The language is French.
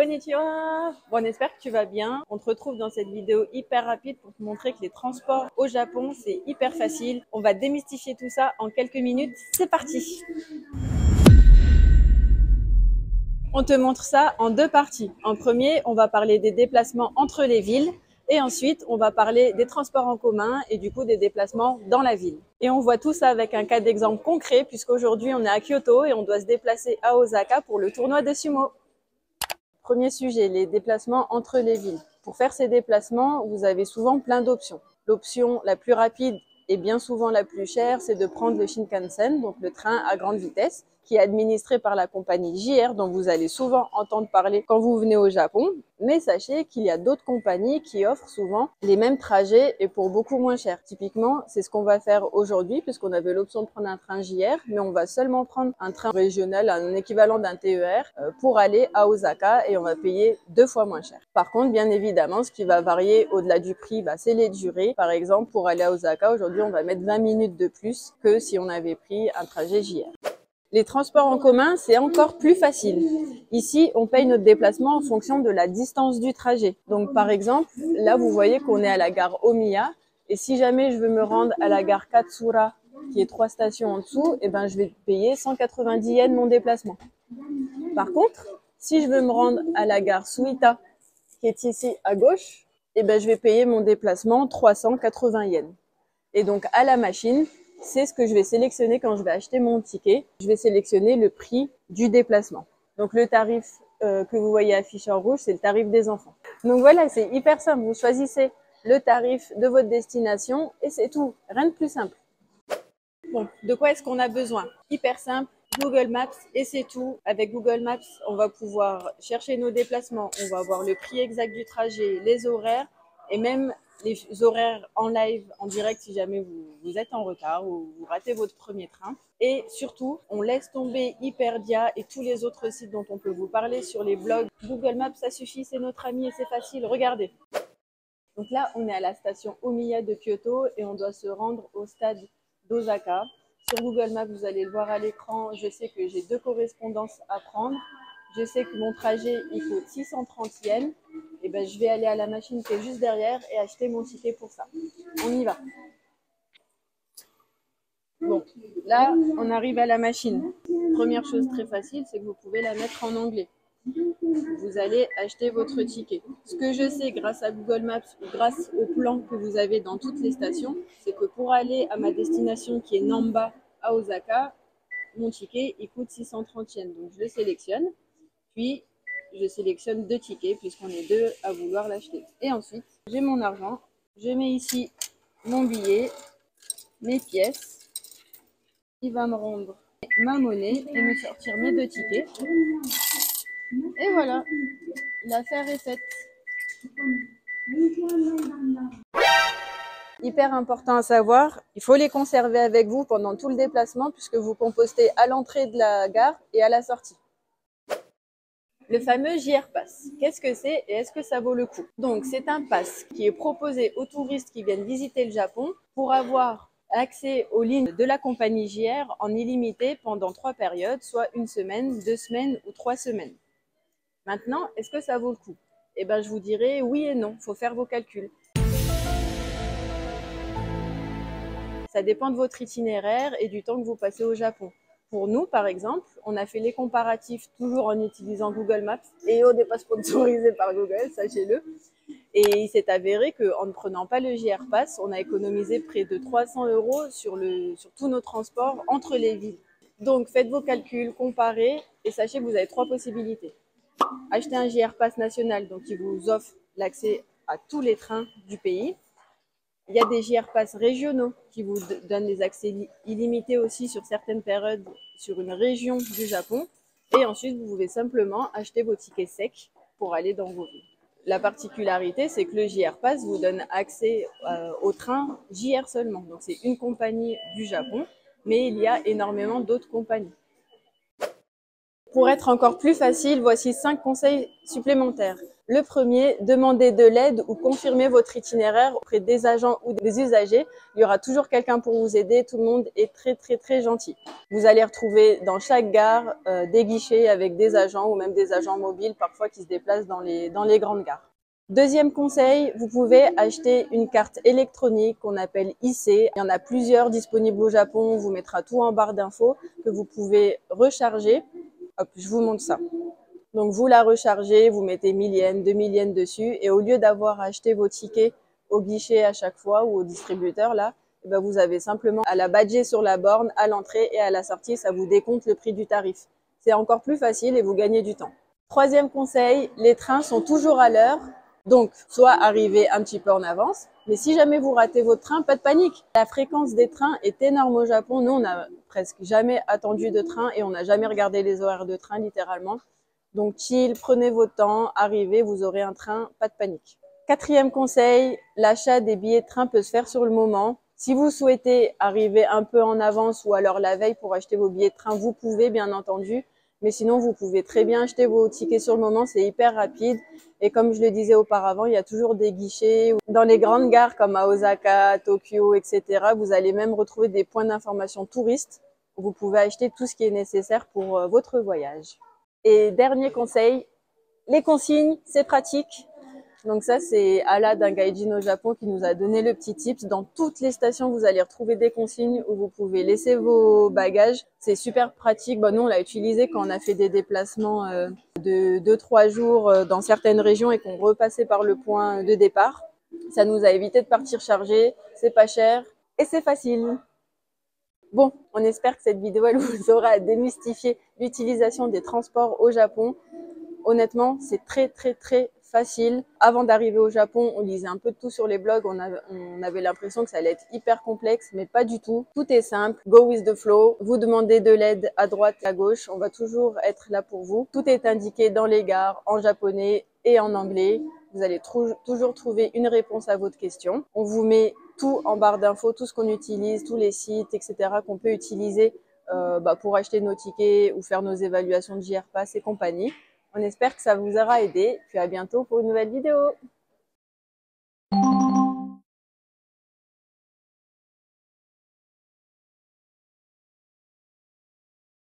Konnichiwa! Bon, on espère que tu vas bien. On te retrouve dans cette vidéo hyper rapide pour te montrer que les transports au Japon, c'est hyper facile. On va démystifier tout ça en quelques minutes. C'est parti! On te montre ça en deux parties. En premier, on va parler des déplacements entre les villes. Et ensuite, on va parler des transports en commun et du coup des déplacements dans la ville. Et on voit tout ça avec un cas d'exemple concret puisqu'aujourd'hui on est à Kyoto et on doit se déplacer à Osaka pour le tournoi de sumo. Premier sujet, les déplacements entre les villes. Pour faire ces déplacements, vous avez souvent plein d'options. L'option la plus rapide et bien souvent la plus chère, c'est de prendre le Shinkansen, donc le train à grande vitesse, qui est administré par la compagnie JR, dont vous allez souvent entendre parler quand vous venez au Japon. Mais sachez qu'il y a d'autres compagnies qui offrent souvent les mêmes trajets et pour beaucoup moins cher. Typiquement, c'est ce qu'on va faire aujourd'hui puisqu'on avait l'option de prendre un train JR, mais on va seulement prendre un train régional, un équivalent d'un TER, pour aller à Osaka et on va payer 2 fois moins cher. Par contre, bien évidemment, ce qui va varier au-delà du prix, c'est les durées. Par exemple, pour aller à Osaka, aujourd'hui, on va mettre 20 minutes de plus que si on avait pris un trajet JR. Les transports en commun, c'est encore plus facile. Ici, on paye notre déplacement en fonction de la distance du trajet. Donc, par exemple, là, vous voyez qu'on est à la gare Omiya. Et si jamais je veux me rendre à la gare Katsura, qui est 3 stations en dessous, je vais payer 190 yens mon déplacement. Par contre, si je veux me rendre à la gare Suita, qui est ici à gauche, je vais payer mon déplacement 380 yens. Et donc, à la machine, c'est ce que je vais sélectionner quand je vais acheter mon ticket. Je vais sélectionner le prix du déplacement. Donc, le tarif que vous voyez affiché en rouge, c'est le tarif des enfants. Donc voilà, c'est hyper simple. Vous choisissez le tarif de votre destination et c'est tout. Rien de plus simple. Bon, de quoi est-ce qu'on a besoin? Hyper simple. Google Maps et c'est tout. Avec Google Maps, on va pouvoir chercher nos déplacements. On va voir le prix exact du trajet, les horaires et même les horaires en live, en direct si jamais vous êtes en retard ou vous ratez votre premier train. Et surtout, on laisse tomber Hyperdia et tous les autres sites dont on peut vous parler sur les blogs. Google Maps, ça suffit, c'est notre ami et c'est facile. Regardez. Donc là, on est à la station Omiya de Kyoto et on doit se rendre au stade d'Osaka. Sur Google Maps, vous allez le voir à l'écran, je sais que j'ai 2 correspondances à prendre. Je sais que mon trajet, il coûte 630 yens. Et je vais aller à la machine qui est juste derrière et acheter mon ticket pour ça. On y va. Bon, là, on arrive à la machine. Première chose très facile, c'est que vous pouvez la mettre en anglais. Vous allez acheter votre ticket. Ce que je sais grâce à Google Maps ou grâce au plan que vous avez dans toutes les stations, c'est que pour aller à ma destination qui est Namba à Osaka, mon ticket il coûte 630 yens. Donc je le sélectionne, puis je sélectionne 2 tickets puisqu'on est 2 à vouloir l'acheter. Et ensuite, j'ai mon argent, je mets ici mon billet, mes pièces, il va me rendre ma monnaie et me sortir mes 2 tickets. Et voilà, l'affaire est faite. Hyper important à savoir, il faut les conserver avec vous pendant tout le déplacement puisque vous compostez à l'entrée de la gare et à la sortie. Le fameux JR Pass, qu'est-ce que c'est et est-ce que ça vaut le coup? Donc c'est un pass qui est proposé aux touristes qui viennent visiter le Japon pour avoir accès aux lignes de la compagnie JR en illimité pendant 3 périodes, soit 1 semaine, 2 semaines ou 3 semaines. Maintenant, est-ce que ça vaut le coup? Je vous dirais oui et non, il faut faire vos calculs. Ça dépend de votre itinéraire et du temps que vous passez au Japon. Pour nous, par exemple, on a fait les comparatifs toujours en utilisant Google Maps. Et on n'est pas sponsorisé par Google, sachez-le. Et il s'est avéré qu'en ne prenant pas le JR Pass, on a économisé près de 300 € sur tous nos transports entre les villes. Donc faites vos calculs, comparez et sachez que vous avez 3 possibilités. Acheter un JR Pass national, donc qui vous offre l'accès à tous les trains du pays. Il y a des JR Pass régionaux qui vous donnent des accès illimités aussi sur certaines périodes sur une région du Japon. Et ensuite, vous pouvez simplement acheter vos tickets secs pour aller dans vos villes. La particularité, c'est que le JR Pass vous donne accès au train JR seulement. Donc, c'est une compagnie du Japon, mais il y a énormément d'autres compagnies. Pour être encore plus facile, voici 5 conseils supplémentaires. Le premier, demandez de l'aide ou confirmez votre itinéraire auprès des agents ou des usagers. Il y aura toujours quelqu'un pour vous aider. Tout le monde est très gentil. Vous allez retrouver dans chaque gare des guichets avec des agents ou même des agents mobiles parfois qui se déplacent dans les grandes gares. Deuxième conseil, vous pouvez acheter une carte électronique qu'on appelle IC. Il y en a plusieurs disponibles au Japon. On vous mettra tout en barre d'infos que vous pouvez recharger. Hop, je vous montre ça. Donc, vous la rechargez, vous mettez 1000 yens, 2000 yens dessus et au lieu d'avoir acheté vos tickets au guichet à chaque fois ou au distributeur, là, vous avez simplement à la badger sur la borne à l'entrée et à la sortie, ça vous décompte le prix du tarif. C'est encore plus facile et vous gagnez du temps. Troisième conseil, les trains sont toujours à l'heure. Donc, soit arrivez un petit peu en avance, mais si jamais vous ratez votre train, pas de panique. La fréquence des trains est énorme au Japon. Nous, on n'a presque jamais attendu de train et on n'a jamais regardé les horaires de train littéralement. Donc, chill, prenez votre temps, arrivez, vous aurez un train, pas de panique. Quatrième conseil, l'achat des billets de train peut se faire sur le moment. Si vous souhaitez arriver un peu en avance ou alors la veille pour acheter vos billets de train, vous pouvez bien entendu. Mais sinon, vous pouvez très bien acheter vos tickets sur le moment, c'est hyper rapide. Et comme je le disais auparavant, il y a toujours des guichets. Dans les grandes gares comme à Osaka, Tokyo, etc., vous allez même retrouver des points d'information touristes où vous pouvez acheter tout ce qui est nécessaire pour votre voyage. Et dernier conseil, les consignes, c'est pratique. Donc ça, c'est Ala d'un gaijin au Japon qui nous a donné le petit tips. Dans toutes les stations, vous allez retrouver des consignes où vous pouvez laisser vos bagages. C'est super pratique. Bon, nous, on l'a utilisé quand on a fait des déplacements de 2-3 jours dans certaines régions et qu'on repassait par le point de départ. Ça nous a évité de partir chargé, c'est pas cher et c'est facile. Bon, on espère que cette vidéo elle vous aura démystifié l'utilisation des transports au Japon. Honnêtement, c'est très facile. Avant d'arriver au Japon, on lisait un peu de tout sur les blogs. On avait l'impression que ça allait être hyper complexe, mais pas du tout. Tout est simple. Go with the flow. Vous demandez de l'aide à droite, à gauche. On va toujours être là pour vous. Tout est indiqué dans les gares en japonais et en anglais. Vous allez toujours trouver une réponse à votre question. On vous met tout en barre d'infos, tout ce qu'on utilise, tous les sites, etc. qu'on peut utiliser pour acheter nos tickets ou faire nos évaluations de JR Pass et compagnie. On espère que ça vous aura aidé. Puis à bientôt pour une nouvelle vidéo.